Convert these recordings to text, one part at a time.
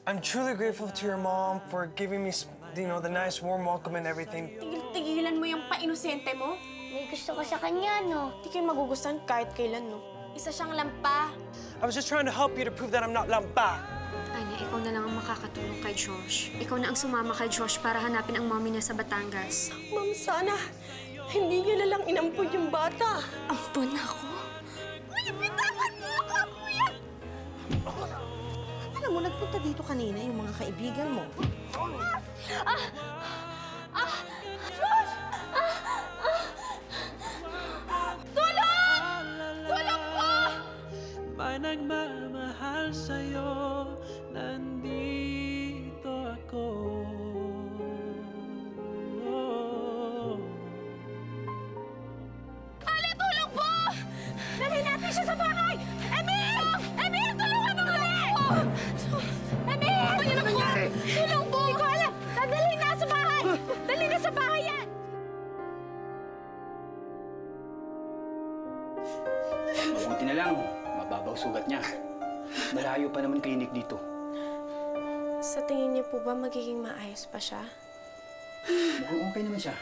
I'm truly grateful to your mom for giving me, the nice warm welcome and everything. Tigil-tigilan mo yung pa-inosente mo. May gusto ko sa kanya, no? Hindi kayo magugustuhan kahit kailan, no? Isa siyang lampa. I was just trying to help you to prove that I'm not lampa. Anya, ikaw na lang ang makakatulong kay Josh. Ikaw na ang sumama kay Josh para hanapin ang mommy niya sa Batangas. Ma'am, sana hindi niyo na lang inampun yung bata. Ampun ako? Bitawan mo ako, kuya! Alam mo, nagpunta dito kanina yung mga kaibigan mo. Josh! Tulong! Tulong po! May nagmamahal sa'yo, nandito ako. Ale, tulong po! Dali natin siya sa bahay! Emil! Emil, tulungan mo kami! Emil! Ano nangyari? Tulong po! Hindi ko alam! Dali na sa bahay! Dali na sa bahay yan! Mabuti na lang, mababaw sugat niya. Malayo pa naman klinik dito. Sa tingin niyo po ba magiging maayos pa siya? Mukhang okay naman siya.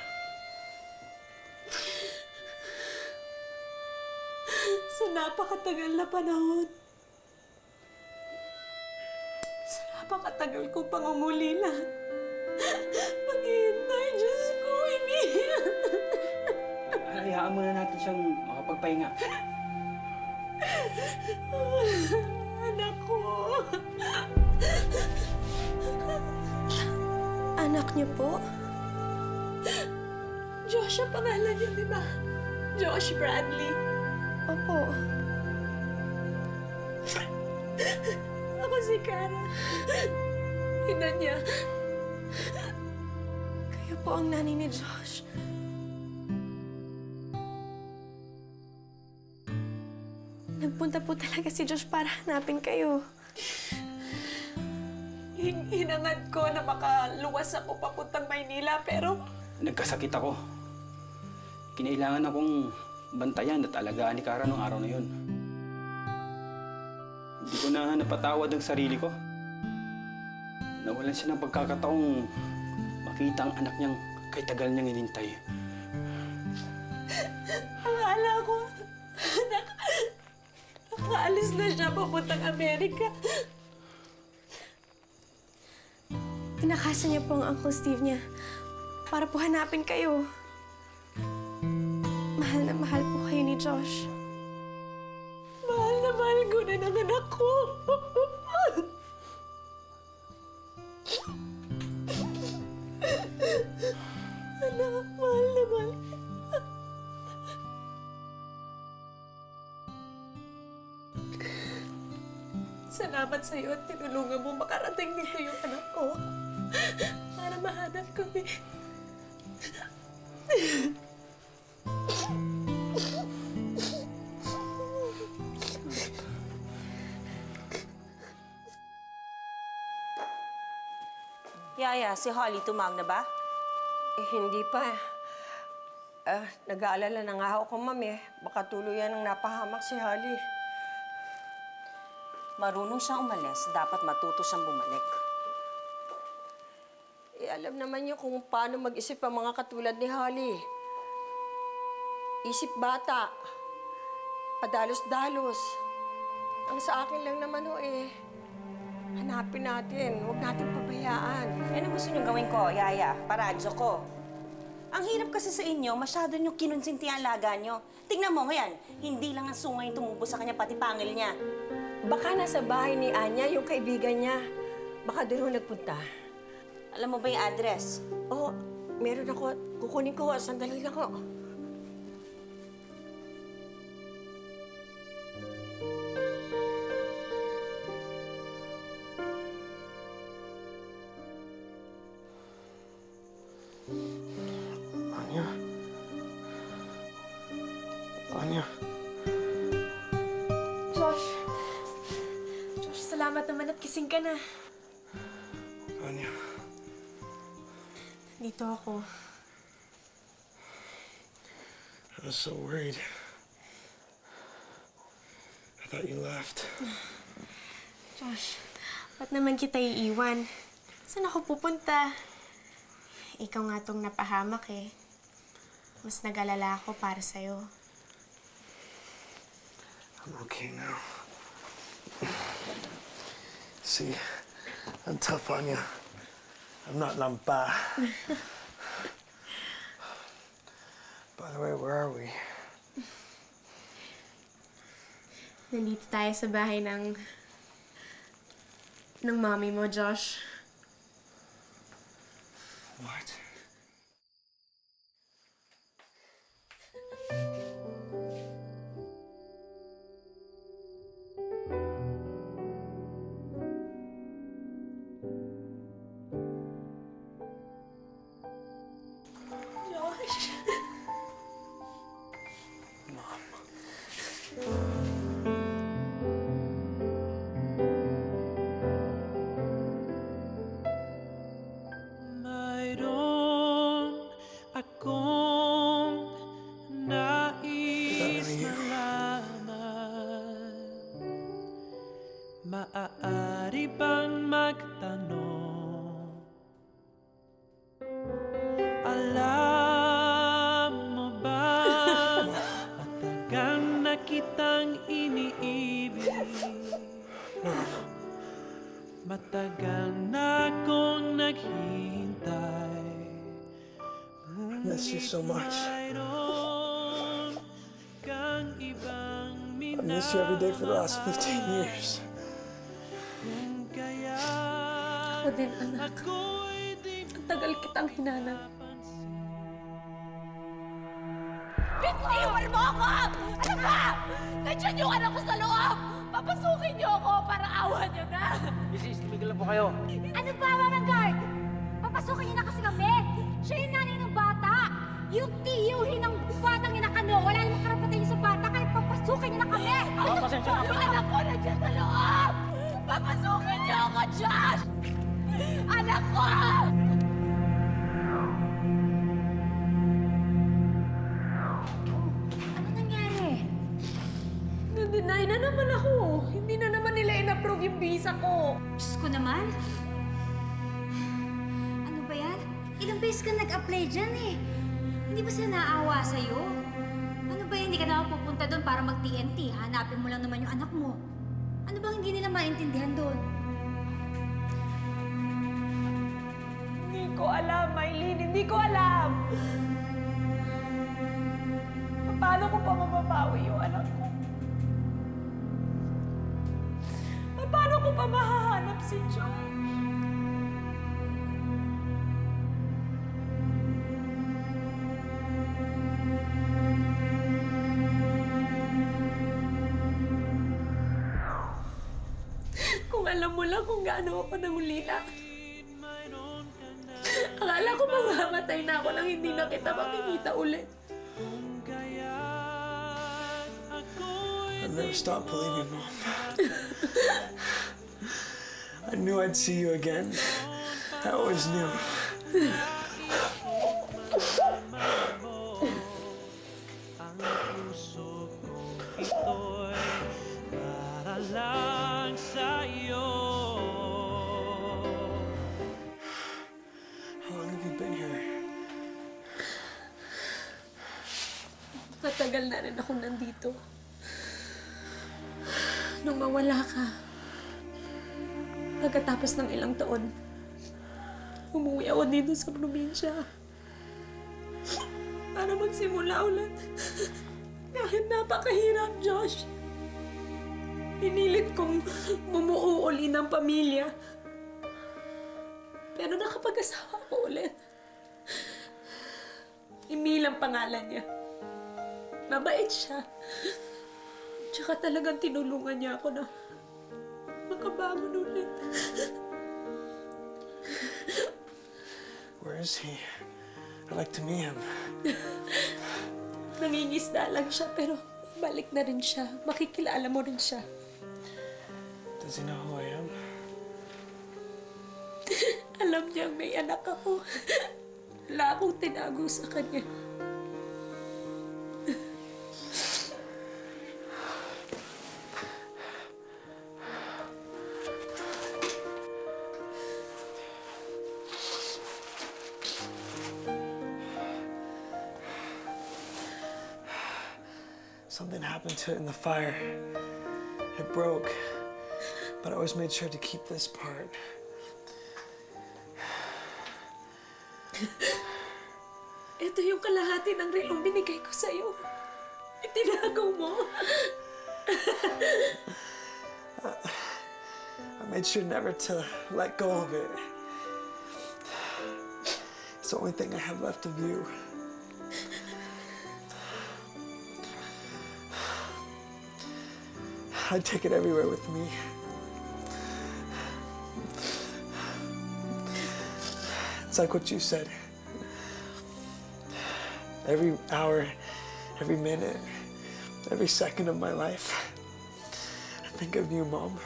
Sa napakatagal na panahon. Sa napakatagal kong pangungulila. Maghihintay, Diyos ko, Emil. Hayaan muna natin siyang makapagpahinga. Anak ko. Anak niyo po? Josh ang pangalan niyo, di ba? Josh Bradley. Opo. Ako si Cara. Ina niya. Kayo po ang nanay ni Josh. Nagpunta po talaga si Josh para hanapin kayo. Hinangad ko na makaluwas ako papuntang Maynila, pero... Nagkasakit ako. Kinailangan akong bantayan at alagaan ni Cara noong araw na yun. Hindi ko na napatawad ang sarili ko. Nawalan siya ng pagkakataong makita ang anak niyang kay tagal niyang inintay. Akala ko, nakaalis na siya papuntang Amerika. Tinakasan niya po ang Uncle Steve niya para po hanapin kayo. Mahal na mahal po kayo ni Josh. Mahal na mahal ko na ng anak ko. Anak, mahal na mahal. Salamat sa iyo at tinulungan mo makarating dito yung anak ko. Para mahanap kami. Yaya, si Holly tumawag na ba? Hindi pa. Nag-aalala na nga ako, ma'am eh. Baka tuluyan ang napahamak si Holly. Marunong siyang umalis, dapat matuto siyang bumalik. Alam naman niyo kung paano mag-isip ang mga katulad ni Holly. Isip bata. Padalos-dalos. Ang sa akin lang naman hanapin natin. Huwag natin pabayaan. Ano gusto niyo gawin ko, Yaya? Paradyo ko. Ang hirap kasi sa inyo, masyado niyo kinonsinti ang alaga niyo. Tingnan mo, yan. Hindi lang ang sungay tumubo sa kanya, pati pangil niya. Baka nasa bahay ni Anya, yung kaibigan niya. Baka doon nagpunta. Alam mo ba yung address? Oo, meron ako. Kukunin ko. Sandali lang ako. Anya? Anya? Josh, salamat naman at kising ka na. Anya? Dito ako. I was so worried. I thought you left. Josh, Ba't naman kita iiwan? Saan ako pupunta? Ikaw nga tong napahamak eh. Mas nag-alala ako para sa'yo. I'm okay now. See, I'm tough on you. I'm not lampa. By the way, where are we? Nandito tayo sa bahay ng mommy mo, Josh. What? Mayroon akong nais malaman. Maaari bang magtanong? Alam mo ba, matagal na kitang iniibig. Matagal na akong naghihintay. I miss you so much. Mayroon kang ibang I miss you every day for the last 15 years. Kung kaya Ako din, anak. ako'y di Ang tagal kitang hinanap. Bitiwan mo ako! Ano ba? Nandiyan yung anak ko sa loob! Papasukin niyo ako para awan niyo na! Mrs., tumigil lang po kayo. Ano ba, Mamang Guard? Papasukin niyo na kasi kami! Siya yung nanay ng bata! Yung tiyuhin ng batang inakano! Wala namang karapatan niyo sa bata kaya papasukin niyo na kami! pasensya na po. Yung anak ko nandiyan sa loob! Papasukin niyo ako, Josh! Anak ko! Ano nangyari? Na-deny na naman ako. Hindi na naman nila in-approve yung visa ko. Diyos ko naman. Ano ba yan? Ilang beses ka nag-apply dyan eh. Hindi ba sila naaawa sa'yo? Ano ba yan? Hindi ka naman pupunta doon para mag-TNT. Hanapin mo lang naman yung anak mo. Ano bang hindi nila maintindihan doon? Hindi ko alam, Mylene. Hindi ko alam. Paano ko pa mababawi yung anak ko? Paano ko pa mahahanap si Josh? Kung alam mo lang kung gaano ako nangulila. Akala ko mamamatay na ako nang hindi na kita makikita ulit. I've never stopped believing, Mom. I knew I'd see you again. I always knew. ang puso ko ito'y para lang sa'yo. How long have you been here? Matagal na rin akong nandito. Nung mawala ka, pagkatapos ng ilang taon, umuwi ako dito sa probinsya. Para magsimula ulit. Kahit napakahirap, Josh. Pinilit kong bumuo uli ng pamilya. Pero nakapag-asawa ko ulit. Emil ang pangalan niya. Mabait siya. Tsaka talagang tinulungan niya ako na makabangon ulit. Where is he? I'd like to meet him. Nangingisda lang siya, pero balik na rin siya. Makikilala mo rin siya. Does he know who I am? Alam niya may anak ako. Wala akong tinago sa kanya. Something happened to it in the fire. It broke, but I always made sure to keep this part. Ito yung kalahati ng relong binigay ko sa'yo. Itinagaw mo. I made sure never to let go of it. It's the only thing I have left of you. I'd take it everywhere with me. It's like what you said. Every hour, every minute, every second of my life, I think of you, Mom.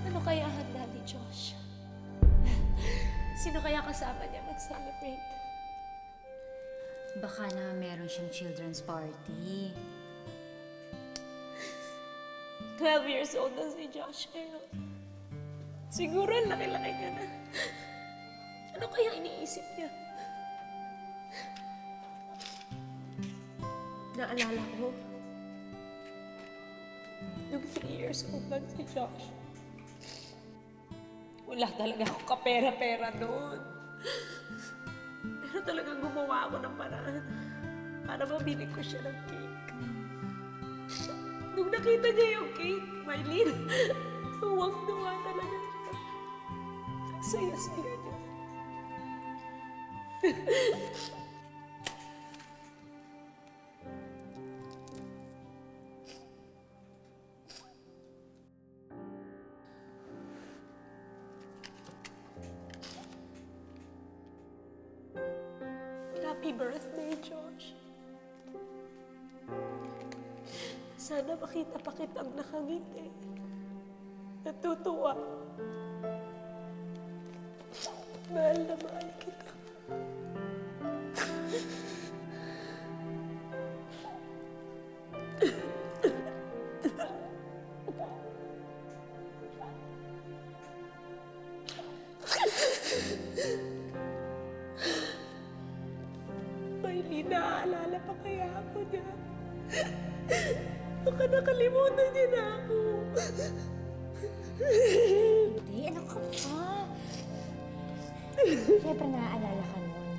Ano kaya handa ni Josh? Sino kaya kasama niya mag-celebrate? Baka na meron siyang children's party. 12 years old na si Josh ngayon. Siguro laki-laki niya na. Ano kaya iniisip niya? Naalala ko, nung 3 years old lang si Josh, wala talaga ako kapera-pera noon. Pero talagang gumawa ako ng paraan para mabili ko siya ng cake. Nung nakita niya yung cake, Mylene, tuwang-tuwa talaga siya. Ang saya-saya niya. Happy birthday, Josh. Sana makita pa kitang nakangiti. Natutuwa. Mahal na mahal kita. Mylene, naaalala pa kaya ako niya? Baka nakalimutan niya na ako. Hindi, ano ka pa? Siyempre naaalala ka nun.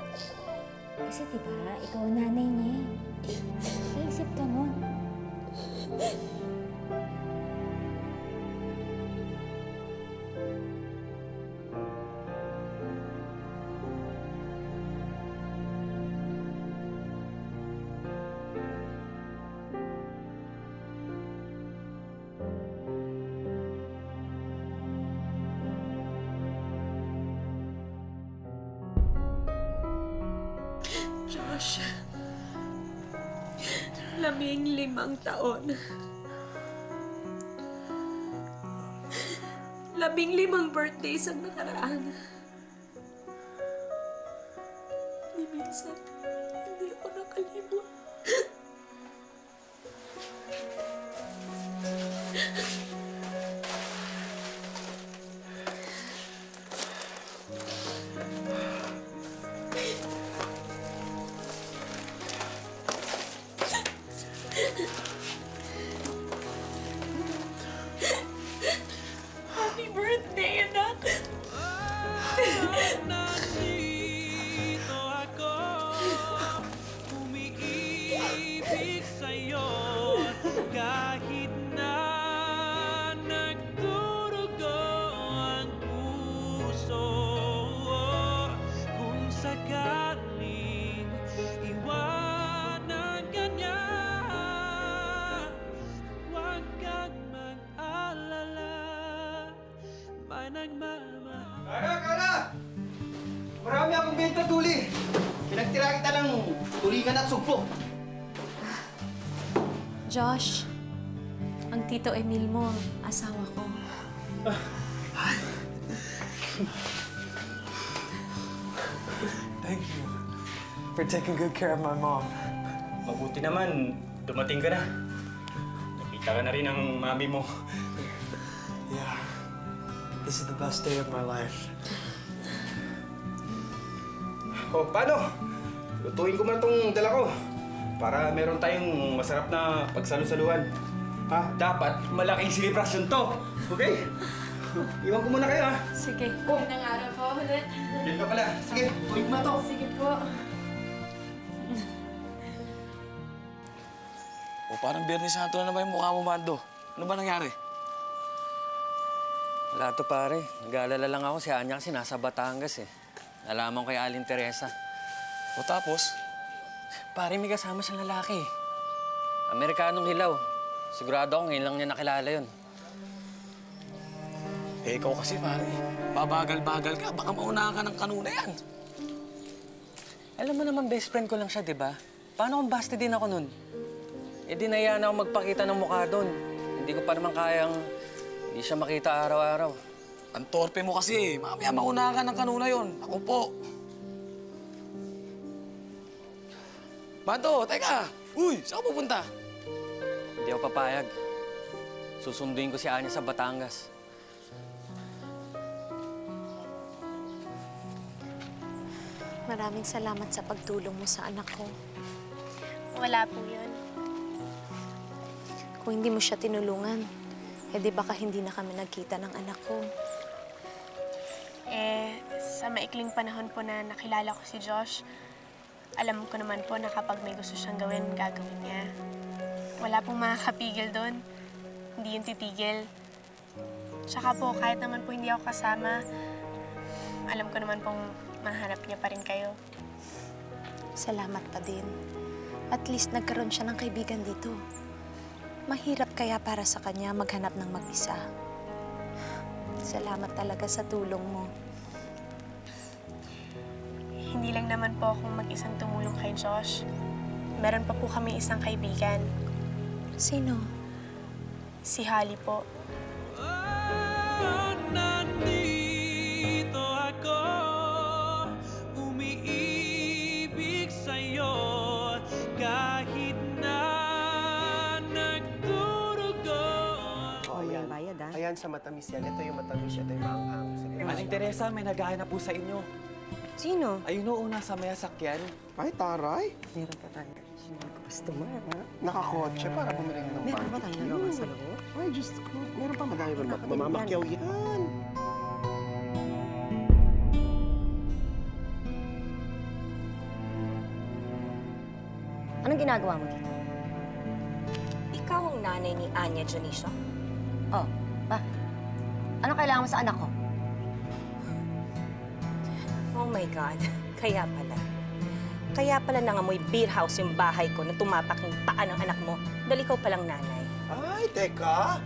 Kasi diba, ikaw ang nanay niya eh. Iisip ka nun. Josh, 15 taon. 15 birthdays ang nakaraan. Ni minsan, hindi ako nakalimot. Happy birthday, anak! Nandito ako, umiibig sa'yo, kahit na nagdurugo ang puso. Kung sakaling iwanan ka niya, huwag kang mag-alala, may nagmamahal. Kara! Marami akong benta tuli. Pinagtira kita ng tuligan at sugpo. Josh, ang Tito Emil mo, asawa ko. Thank you for taking good care of my mom. Mabuti naman, dumating ka na. Nakita ka na rin ang mami mo. Yeah, This is the best day of my life. O, paano? Lutuin ko man itong dala ko para meron tayong masarap na pagsalu-saluhan. Ha? Dapat malaking selebrasyon to. Okay? Iwan ko muna kayo, ha? Sige. Magandang araw po ulit. Yan ka pala. Sige, tuwing mo to. Sige po. O parang Biyernes Santo na naman yung mukha mo, Mando. Ano ba nangyari? Wala to, pare. Nag-aalala lang ako si Anya kasi nasa Batangas eh. Nalaman ko kay Aling Teresa. O tapos? Pare, may kasama siyang lalaki. Amerikanong hilaw. Sigurado ako ngayon lang niya nakilala yun. Eh, ikaw kasi, pare. Babagal-bagal ka. Baka maunahan ka ng kanuna yan. Alam mo naman, best friend ko lang siya, di ba? Paano kung basta din ako nun? Eh, dinayaan ako magpakita ng mukha doon. Hindi ko pa naman kayang hindi siya makita araw-araw. Ang torpe mo kasi. Mamaya maunahan ka ng kanuna yon. Ako po. Mando, teka! Uy, saan ka pupunta? Hindi ako papayag. Susunduin ko si Anya sa Batangas. Maraming salamat sa pagtulong mo sa anak ko. Wala po yun. Kung hindi mo siya tinulungan, eh di baka hindi na kami nagkita ng anak ko. Sa maikling panahon po na nakilala ko si Josh, alam ko naman po na kapag may gusto siyang gawin, gagawin niya. Wala pong makakapigil doon. Hindi yung titigil. Tsaka po, kahit naman po hindi ako kasama, alam ko naman pong mahanap niya pa rin kayo. Salamat pa din. At least nagkaroon siya ng kaibigan dito. Mahirap kaya para sa kanya maghanap ng mag-isa. Salamat talaga sa tulong mo. Hindi lang naman po akong mag-isang tumulong kay Josh. Meron pa po kami isang kaibigan. Sino? Si Holly po. Nandito ako, umiibig sa'yo, kahit na nagdurugo. Oh, yan. Bayad, ah. Ayan, sa matamis yan. Ito yung matamis, ito yung maanghang. Sige. Aling Teresa, may naghahanap po sa inyo. Sino? Ayun o, una sa may sakyan. Ay, taray. Meron pa tayo. Sino customer, ha? Nakakotse para bumili ng Meron ba tayong nagawa sa loob? Ay, Diyos ko. Meron pa madami pa. Mamamakyaw yan. Anong ginagawa mo dito? Ikaw ang nanay ni Anya Dionisio? Oh, bakit? Ano kailangan mo sa anak ko? Oh my God. Kaya pala. Kaya pala nangamoy beer house yung bahay ko na tumapak yung paa ng anak mo. Dahil ikaw palang nanay. Ay, teka.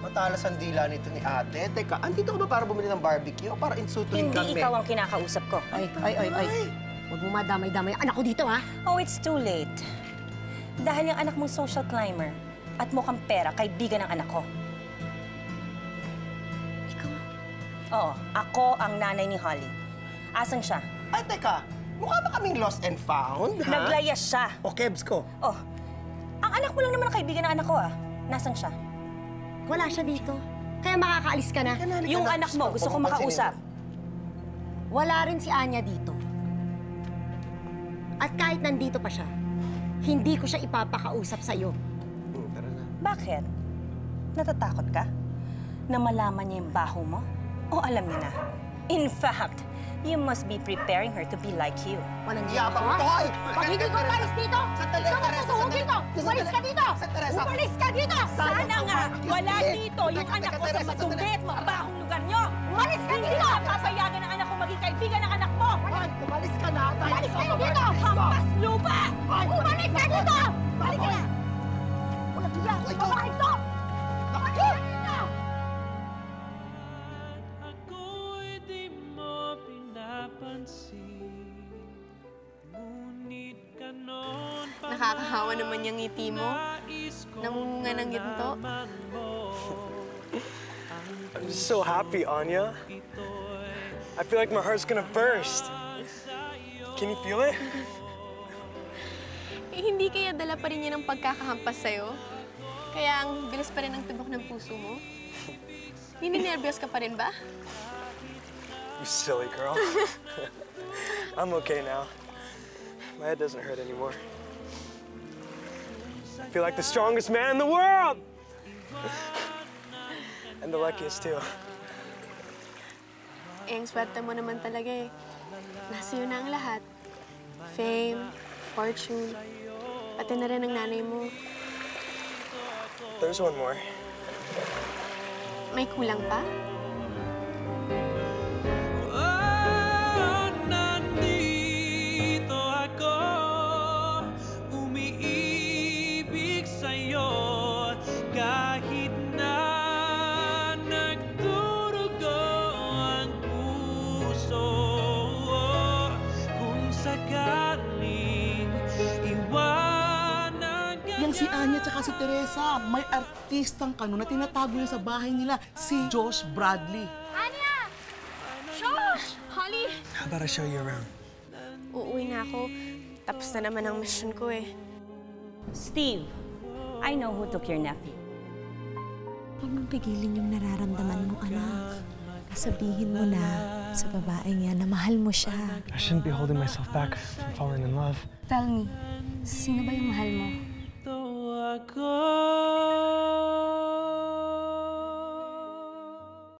Matalas ang dila nito ni ate. Teka, andito ka ba para bumili ng barbecue o para insutuin kami? Hindi ikaw ang kinakausap ko. Ay. Huwag mo madamay-damay ang anak ko dito, ha? Oh, it's too late. Dahil yung anak mong social climber at mukhang pera, kaibigan ng anak ko. Ikaw? Oo, ako ang nanay ni Holly. Asan siya? Ay, teka. Mukha ba kaming lost and found, ha? Naglayas siya. O, Kebs ko. Oh, ang anak mo lang naman ang kaibigan ng anak ko, ah. Nasaan siya? Wala siya dito. Kaya makakaalis ka na. Yung anak mo, gusto ko makausap. Wala rin si Anya dito. At kahit nandito pa siya, hindi ko siya ipapakausap sa'yo. Tara na. Bakit? Natatakot ka? Na malaman niya yung baho mo? O alam niya na? In fact, you must be preparing her to be like you. Walang Yabang mo, hoy! Pag hindi ko umalis dito, Sandali, ikaw Teresa, matutuhog sandali. dito! Umalis ka dito! Teresa. Umalis ka dito! Sana nga, wala dito yung anak ko sa madumi at mabahong lugar niyo! Umalis ka Hindi dito! ko papayagan ng anak ko maging kaibigan ng anak mo! Hoy, umalis ka na. Umalis ka dito! Hampas lupa! Umalis ka dito! Balik ka na! Walang hiya! Babae to! Umalis ka dito! Ako'y di mo pinapansin, ngunit ganon pa Nakakahawa naman yung ngiti mo. Namunga ng ginto. I'm just so happy, Anya. I feel like my heart's gonna burst. Can you feel it? Hindi kaya dala pa rin yan ang pagkakahampas sa'yo? Kaya ang bilis pa rin ang tibok ng puso mo? Nininervyos ka pa rin ba? You silly girl. I'm okay now. My head doesn't hurt anymore. I feel like the strongest man in the world! And the luckiest, too. Eh, ang swerte mo naman talaga eh. Nasa iyo na ang lahat. Fame, fortune, pati na rin ang nanay mo. There's one more. May kulang pa? Nandito ako, umiibig sa'yo, kahit na nagdurugo ang puso. Kung sakaling iwanan ka Yang si Anya at si Teresa, may artistang kano na tinatago niya sa bahay nila, si Josh Bradley. Anya! Josh! Holly! How about I show you around? Uuwi na ako. Tapos na naman ang mission ko eh. Steve, I know who took your nephew. Huwag mong pigilin yung nararamdaman mo, anak. Sabihin mo na sa babaeng yan na mahal mo siya. I shouldn't be holding myself back from falling in love. Tell me, sino ba yung mahal mo? ako.